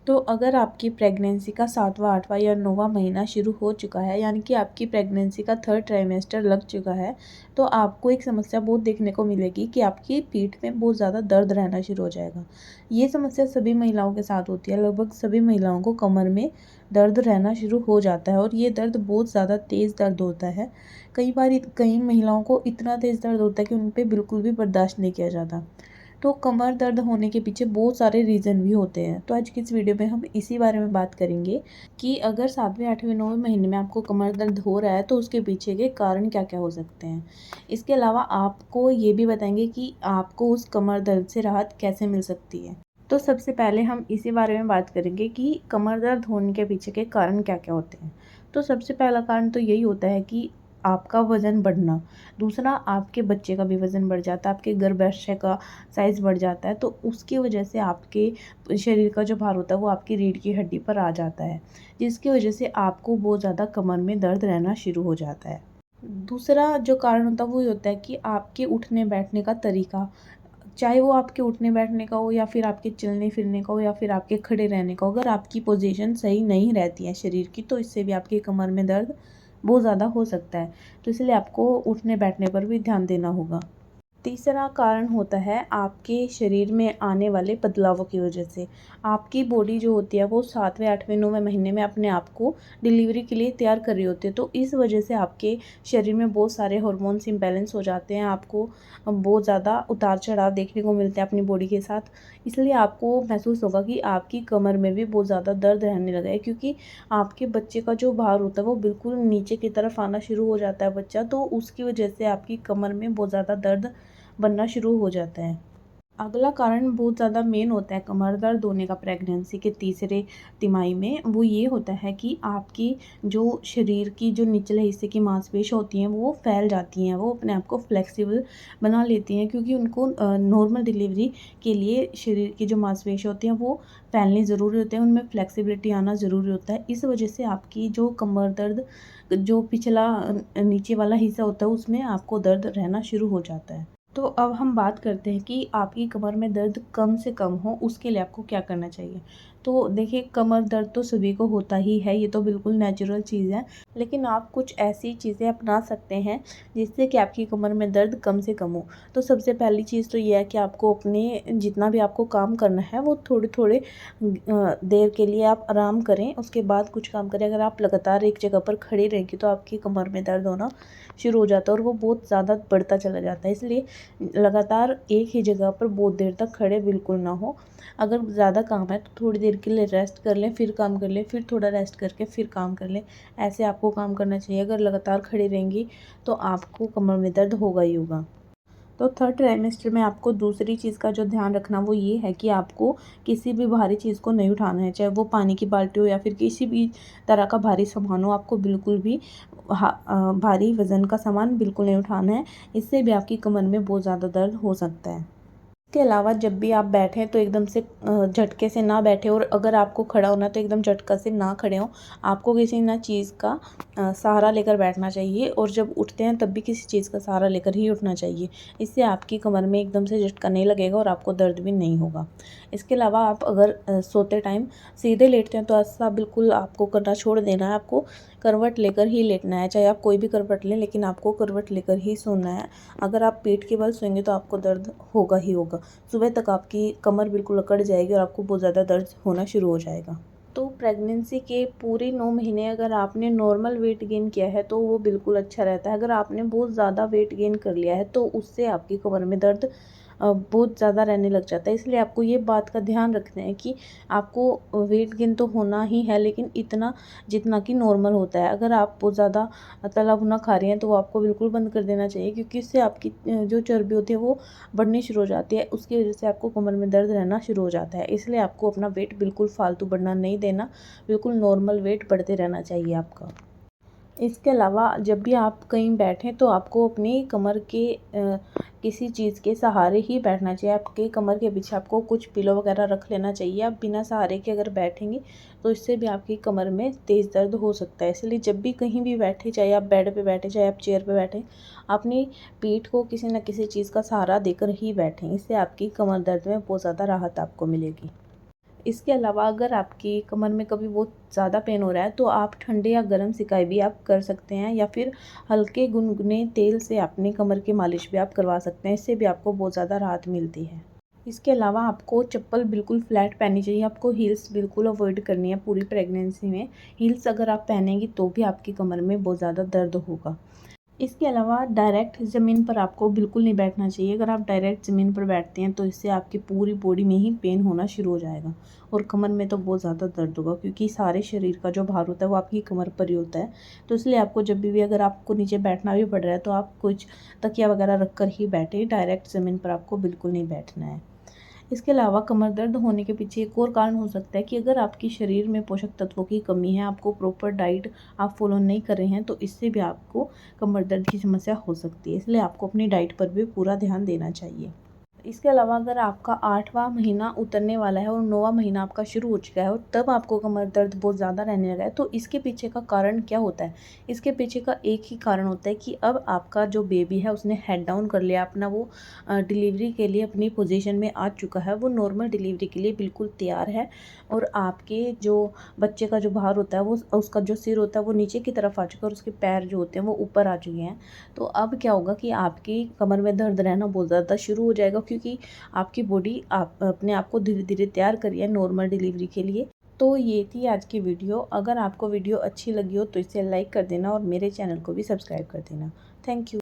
तो अगर आपकी प्रेगनेंसी का 7वां 8वां या 9वां महीना शुरू हो चुका है, यानी कि आपकी प्रेगनेंसी का 3rd ट्राइमेस्टर लग चुका है, तो आपको एक समस्या बहुत देखने को मिलेगी कि आपकी पीठ में बहुत ज़्यादा दर्द रहना शुरू हो जाएगा। ये समस्या सभी महिलाओं के साथ होती है। लगभग सभी महिलाओं को कमर में दर्द रहना शुरू हो जाता है और ये दर्द बहुत ज़्यादा तेज़ दर्द होता है। कई महिलाओं को इतना तेज़ दर्द होता है कि उन पे बिल्कुल भी बर्दाश्त नहीं किया जाता। तो कमर दर्द होने के पीछे बहुत सारे रीज़न भी होते हैं। तो आज की इस वीडियो में हम इसी बारे में बात करेंगे कि अगर 7वें 8वें 9वें महीने में आपको कमर दर्द हो रहा है तो उसके पीछे के कारण क्या क्या हो सकते हैं। इसके अलावा आपको ये भी बताएंगे कि आपको उस कमर दर्द से राहत कैसे मिल सकती है। तो सबसे पहले हम इसी बारे में बात करेंगे कि कमर दर्द होने के पीछे के कारण क्या क्या होते हैं। तो सबसे पहला कारण तो यही होता है कि आपका वज़न बढ़ना। दूसरा, आपके बच्चे का भी वज़न बढ़ जाता है, आपके गर्भाशय का साइज़ बढ़ जाता है, तो उसकी वजह से आपके शरीर का जो भार होता है वो आपकी रीढ़ की हड्डी पर आ जाता है, जिसकी वजह से आपको बहुत ज़्यादा कमर में दर्द रहना शुरू हो जाता है। दूसरा जो कारण होता है वो ये होता है कि आपके उठने बैठने का तरीका, चाहे वो आपके उठने बैठने का हो या फिर आपके चलने फिरने का हो या फिर आपके खड़े रहने का हो, अगर आपकी पोजीशन सही नहीं रहती है शरीर की तो इससे भी आपकी कमर में दर्द बहुत ज़्यादा हो सकता है। तो इसलिए आपको उठने बैठने पर भी ध्यान देना होगा। तीसरा कारण होता है आपके शरीर में आने वाले बदलावों की वजह से। आपकी बॉडी जो होती है वो 7वें 8वें 9वें महीने में अपने आप को डिलीवरी के लिए तैयार कर रही होती है, तो इस वजह से आपके शरीर में बहुत सारे हार्मोन्स इम्बैलेंस हो जाते हैं। आपको बहुत ज़्यादा उतार चढ़ाव देखने को मिलते हैं अपनी बॉडी के साथ। इसलिए आपको महसूस होगा कि आपकी कमर में भी बहुत ज़्यादा दर्द रहने लगा है, क्योंकि आपके बच्चे का जो भार होता है वो बिल्कुल नीचे की तरफ आना शुरू हो जाता है बच्चा, तो उसकी वजह से आपकी कमर में बहुत ज़्यादा दर्द बनना शुरू हो जाता है। अगला कारण बहुत ज़्यादा मेन होता है कमर दर्द होने का प्रेगनेंसी के तीसरे तिमाही में, वो ये होता है कि आपकी जो शरीर की जो निचले हिस्से की मांसपेशियाँ होती हैं वो फैल जाती हैं, वो अपने आप को फ्लेक्सिबल बना लेती हैं, क्योंकि उनको नॉर्मल डिलीवरी के लिए शरीर की जो मांसपेशियाँ होती हैं वो फैलनी ज़रूरी होती है, उनमें फ्लेक्सिबिलिटी आना ज़रूरी होता है। इस वजह से आपकी जो कमर दर्द, जो पिछला नीचे वाला हिस्सा होता है उसमें आपको दर्द रहना शुरू हो जाता है। तो अब हम बात करते हैं कि आपकी कमर में दर्द कम से कम हो उसके लिए आपको क्या करना चाहिए। तो देखिए, कमर दर्द तो सभी को होता ही है, ये तो बिल्कुल नेचुरल चीज़ है, लेकिन आप कुछ ऐसी चीज़ें अपना सकते हैं जिससे कि आपकी कमर में दर्द कम से कम हो। तो सबसे पहली चीज़ तो ये है कि आपको अपने जितना भी आपको काम करना है वो थोड़े थोड़े देर के लिए आप आराम करें, उसके बाद कुछ काम करें। अगर आप लगातार एक जगह पर खड़ी रहेंगी तो आपकी कमर में दर्द होना शुरू हो जाता है और वो बहुत ज़्यादा बढ़ता चला जाता है। इसलिए लगातार एक ही जगह पर बहुत देर तक खड़े बिल्कुल ना हो। अगर ज़्यादा काम है तो थोड़ी देर के लिए रेस्ट कर लें, फिर काम कर लें, फिर थोड़ा रेस्ट करके फिर काम कर लें। ऐसे आपको काम करना चाहिए। अगर लगातार खड़ी रहेंगी तो आपको कमर में दर्द होगा ही होगा। तो 3rd ट्राइमेस्टर में आपको दूसरी चीज़ का जो ध्यान रखना वो ये है कि आपको किसी भी भारी चीज़ को नहीं उठाना है, चाहे वो पानी की बाल्टी हो या फिर किसी भी तरह का भारी सामान हो। आपको बिल्कुल भी भारी वज़न का सामान बिल्कुल नहीं उठाना है, इससे भी आपकी कमर में बहुत ज़्यादा दर्द हो सकता है। इसके अलावा जब भी आप बैठें तो एकदम से झटके से ना बैठें, और अगर आपको खड़ा होना है तो एकदम झटका से ना खड़े हों। आपको किसी ना चीज़ का सहारा लेकर बैठना चाहिए, और जब उठते हैं तब भी किसी चीज़ का सहारा लेकर ही उठना चाहिए। इससे आपकी कमर में एकदम से झटका नहीं लगेगा और आपको दर्द भी नहीं होगा। इसके अलावा आप अगर सोते टाइम सीधे लेटते हैं तो ऐसा बिल्कुल आपको करना छोड़ देना है। आपको करवट लेकर ही लेटना है, चाहे आप कोई भी करवट लें, लेकिन आपको करवट लेकर ही सोना है। अगर आप पीठ के बल सोएंगे तो आपको दर्द होगा ही होगा। सुबह तक आपकी कमर बिल्कुल अकड़ जाएगी और आपको बहुत ज़्यादा दर्द होना शुरू हो जाएगा। तो प्रेगनेंसी के पूरे 9 महीने अगर आपने नॉर्मल वेट गेन किया है तो वो बिल्कुल अच्छा रहता है। अगर आपने बहुत ज़्यादा वेट गेन कर लिया है तो उससे आपकी कमर में दर्द बहुत ज़्यादा रहने लग जाता है। इसलिए आपको ये बात का ध्यान रखना है कि आपको वेट गेन तो होना ही है, लेकिन इतना जितना कि नॉर्मल होता है। अगर आप बहुत ज़्यादा तला भुना खा रही हैं तो वो आपको बिल्कुल बंद कर देना चाहिए, क्योंकि इससे आपकी जो चर्बी होती है वो बढ़नी शुरू हो जाती है। उसकी वजह से आपको कमर में दर्द रहना शुरू हो जाता है। इसलिए आपको अपना वेट बिल्कुल फालतू बढ़ना नहीं देना, बिल्कुल नॉर्मल वेट बढ़ते रहना चाहिए आपका। इसके अलावा जब भी आप कहीं बैठें तो आपको अपनी कमर के किसी चीज़ के सहारे ही बैठना चाहिए। आपके कमर के पीछे आपको कुछ पिलो वगैरह रख लेना चाहिए। आप बिना सहारे के अगर बैठेंगे तो इससे भी आपकी कमर में तेज़ दर्द हो सकता है। इसलिए जब भी कहीं भी बैठे, चाहे आप बेड पे बैठे, चाहे आप चेयर पे बैठें, अपनी पीठ को किसी न किसी चीज़ का सहारा देकर ही बैठें। इससे आपकी कमर दर्द में बहुत ज़्यादा राहत आपको मिलेगी। इसके अलावा अगर आपकी कमर में कभी बहुत ज़्यादा पेन हो रहा है तो आप ठंडे या गर्म सिकाई भी आप कर सकते हैं, या फिर हल्के गुनगुने तेल से अपनी कमर की मालिश भी आप करवा सकते हैं। इससे भी आपको बहुत ज़्यादा राहत मिलती है। इसके अलावा आपको चप्पल बिल्कुल फ्लैट पहननी चाहिए, आपको हील्स बिल्कुल अवॉइड करनी है पूरी प्रेगनेंसी में। हील्स अगर आप पहनेंगी तो भी आपकी कमर में बहुत ज़्यादा दर्द होगा। इसके अलावा डायरेक्ट ज़मीन पर आपको बिल्कुल नहीं बैठना चाहिए। अगर आप डायरेक्ट ज़मीन पर बैठते हैं तो इससे आपकी पूरी बॉडी में ही पेन होना शुरू हो जाएगा और कमर में तो बहुत ज़्यादा दर्द होगा, क्योंकि सारे शरीर का जो भार होता है वो आपकी कमर पर ही होता है। तो इसलिए आपको जब भी अगर आपको नीचे बैठना भी पड़ रहा है तो आप कुछ तकिया वगैरह रख कर ही बैठे, डायरेक्ट ज़मीन पर आपको बिल्कुल नहीं बैठना है। इसके अलावा कमर दर्द होने के पीछे एक और कारण हो सकता है कि अगर आपके शरीर में पोषक तत्वों की कमी है, आपको प्रॉपर डाइट आप फॉलो नहीं कर रहे हैं, तो इससे भी आपको कमर दर्द की समस्या हो सकती है। इसलिए आपको अपनी डाइट पर भी पूरा ध्यान देना चाहिए। इसके अलावा अगर आपका 8वां महीना उतरने वाला है और 9वां महीना आपका शुरू हो चुका है और तब आपको कमर दर्द बहुत ज़्यादा रहने लगा है, तो इसके पीछे का कारण क्या होता है? इसके पीछे का एक ही कारण होता है कि अब आपका जो बेबी है उसने हेड डाउन कर लिया अपना, वो डिलीवरी के लिए अपनी पोजीशन में आ चुका है, वो नॉर्मल डिलीवरी के लिए बिल्कुल तैयार है। और आपके जो बच्चे का जो भार होता है, वो उसका जो सिर होता है वो नीचे की तरफ आ चुका है और उसके पैर जो होते हैं वो ऊपर आ चुके हैं। तो अब क्या होगा कि आपकी कमर में दर्द रहना बहुत ज़्यादा शुरू हो जाएगा, क्योंकि आपकी बॉडी आप अपने आप को धीरे धीरे तैयार करी है नॉर्मल डिलीवरी के लिए। तो ये थी आज की वीडियो। अगर आपको वीडियो अच्छी लगी हो तो इसे लाइक कर देना और मेरे चैनल को भी सब्सक्राइब कर देना। Thank you.